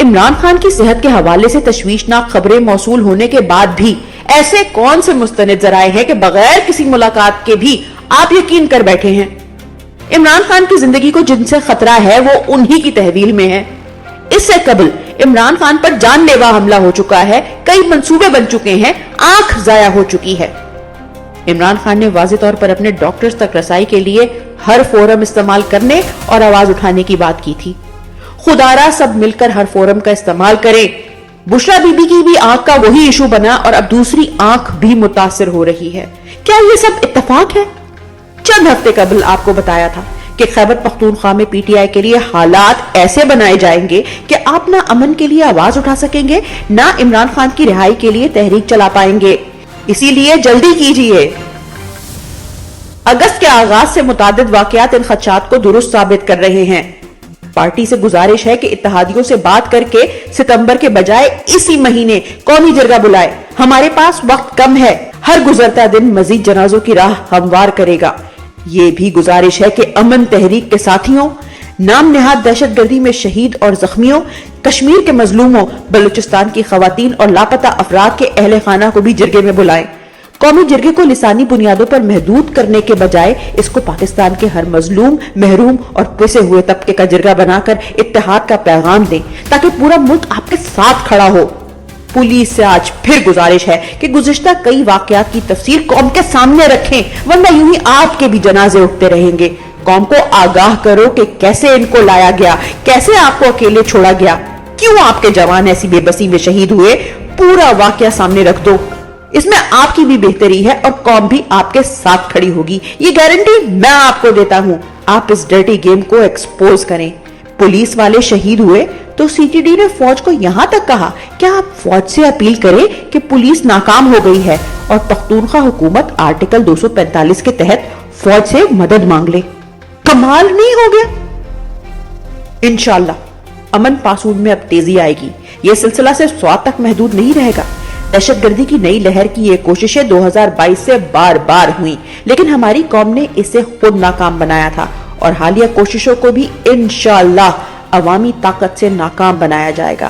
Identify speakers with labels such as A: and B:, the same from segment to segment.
A: عمران خان کی صحت کے حوالے سے تشویشناک خبریں موصول ہونے کے بعد بھی ایسے کون سے مستند ذرائع ہیں کہ بغیر کسی ملاقات کے بھی آپ یقین کر بیٹھے ہیں؟ عمران خان کی زندگی کو جن سے خطرہ ہے وہ انہی کی تحویل میں ہے۔ اس سے قبل عمران خان پر جان لیوا حملہ ہو چکا ہے، کئی منصوبے بن چکے ہیں، آنکھ ضائع ہو چکی ہے۔ عمران خان نے واضح طور پر اپنے ڈاکٹرز تک رسائی کے لیے ہر فورم استعمال کرنے اور آواز اٹھانے کی بات کی تھی۔ خدارا سب مل کر ہر فورم کا استعمال کریں۔ بشرا بی بی کی بھی آنکھ کا وہی ایشو بنا اور اب دوسری آنکھ بھی متاثر ہو رہی ہے۔ کیا یہ سب اتفاق ہے؟ چند ہفتے قبل آپ کو بتایا تھا کہ خیبر پختونخوا میں پی ٹی آئی کے لیے حالات ایسے بنائے جائیں گے کہ آپ نہ امن کے لیے آواز اٹھا سکیں گے، نہ عمران خان کی رہائی کے لیے تحریک چلا پائیں گے۔ اسی لیے جلدی کیجئے۔ اگست کے آغاز سے متعدد واقعات ان خدشات کو درست ثابت کر رہے ہیں۔ پارٹی سے گزارش ہے کہ اتحادیوں سے بات کر کے ستمبر کے بجائے اسی مہینے قومی جرگہ بلائے۔ ہمارے پاس وقت کم ہے، ہر گزرتا دن مزید جنازوں کی راہ ہموار کرے گا۔ یہ بھی گزارش ہے کہ امن تحریک کے ساتھیوں، نام نہاد دہشت گردی میں شہید اور زخمیوں، کشمیر کے مظلوموں، بلوچستان کی خواتین اور لاپتہ افراد کے اہل خانہ کو بھی جرگے میں بلائیں۔ قومی جرگے کو لسانی بنیادوں پر محدود کرنے کے بجائے اس کو پاکستان کے ہر مظلوم، محروم اور پسے ہوئے طبقے کا جرگہ بنا کر اتحاد کا پیغام دیں تاکہ پورا ملک آپ کے ساتھ کھڑا ہو۔ پولیس سے آج پھر گزارش ہے کہ گزشتہ کئی واقعات کی تفصیل قوم کے سامنے رکھیں، ورنہ یوں ہی آپ کے بھی جنازے اٹھتے رہیں گے۔ قوم کو آگاہ کرو کہ کیسے ان کو لایا گیا، کیسے آپ کو اکیلے چھوڑا گیا، کیوں آپ کے جوان ایسی بے بسی میں شہید ہوئے، پورا واقعہ سامنے رکھ دو۔ اس میں آپ کی بھی بہتری ہے اور قوم بھی آپ کے ساتھ کھڑی ہوگی، یہ گارنٹی میں آپ کو دیتا ہوں۔ آپ اس ڈرٹی گیم کو ایکسپوز کریں۔ پولیس والے شہید ہوئے تو سی ٹی ڈی نے فوج کو یہاں تک کہا کہ آپ فوج سے اپیل کریں کہ پولیس ناکام ہو گئی ہے اور پختونخوا حکومت آرٹیکل 245 کے تحت فوج سے مدد مانگ لے۔ کمال نہیں ہو گیا؟ انشاءاللہ امن پاسون میں اب تیزی آئے گی۔ یہ سلسلہ صرف سوات تک محدود نہیں رہے گا۔ دہشت گردی کی نئی لہر کی یہ کوششیں 2022 سے بار بار ہوئیں، لیکن ہماری قوم نے اسے خود ناکام بنایا تھا اور حالیہ کوششوں کو بھی انشاءاللہ عوامی طاقت سے ناکام بنایا جائے گا۔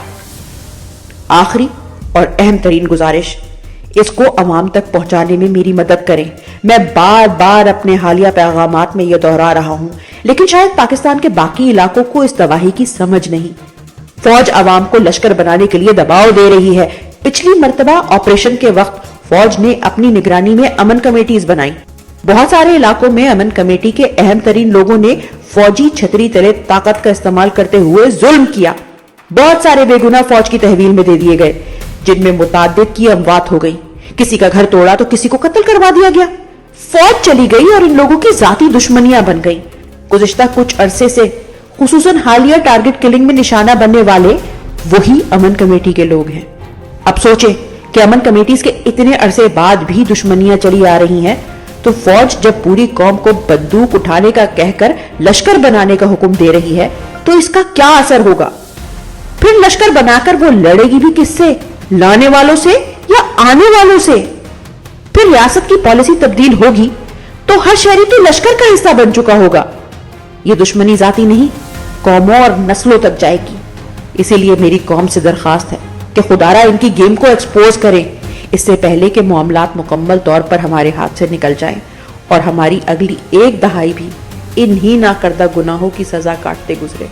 A: آخری اور اہم ترین گزارش، اس کو عوام تک پہنچانے میں میری مدد کریں۔ میں بار بار اپنے حالیہ پیغامات میں یہ دہرا رہا ہوں، لیکن شاید پاکستان کے باقی علاقوں کو اس تباہی کی سمجھ نہیں۔ فوج عوام کو لشکر بنانے کے لیے دباؤ دے رہی ہے۔ پچھلی مرتبہ آپریشن کے وقت فوج نے اپنی نگرانی میں امن کمیٹیز بنائیں۔ بہت سارے علاقوں میں امن کمیٹی کے اہم ترین لوگوں نے فوجی چھتری تلے طاقت کا استعمال کرتے ہوئے ظلم کیا۔ بہت سارے بے گناہ فوج کی تحویل میں دے دیے گئے، جن میں متعدد کی اموات ہو گئی۔ کسی کا گھر توڑا تو کسی کو قتل کروا دیا گیا۔ فوج چلی گئی اور ان لوگوں کی ذاتی دشمنیاں بن گئی۔ گزشتہ کچھ عرصے سے خصوصاً حالیہ ٹارگٹ کلنگ میں نشانہ بننے والے وہی امن کمیٹی کے لوگ ہیں۔ اب سوچیں کہ امن کمیٹیز کے اتنے عرصے بعد بھی دشمنیاں چلی آ رہی ہیں، تو فوج جب پوری قوم کو بندوق اٹھانے کا کہہ کر لشکر بنانے کا حکم دے رہی ہے تو اس کا کیا اثر ہوگا؟ پھر لشکر بنا کر وہ لڑے گی بھی کس سے؟ لانے والوں سے یا آنے والوں سے؟ پھر ریاست کی پالیسی تبدیل ہوگی تو ہر شہری تو لشکر کا حصہ بن چکا ہوگا۔ یہ دشمنی ذاتی نہیں، قوموں اور نسلوں تک جائے گی۔ اسی لیے میری قوم سے درخواست ہے کہ خدارا ان کی گیم کو ایکسپوز کریں، اس سے پہلے کہ معاملات مکمل طور پر ہمارے ہاتھ سے نکل جائیں اور ہماری اگلی ایک دہائی بھی انہی ناکردہ گناہوں کی سزا کاٹتے گزرے۔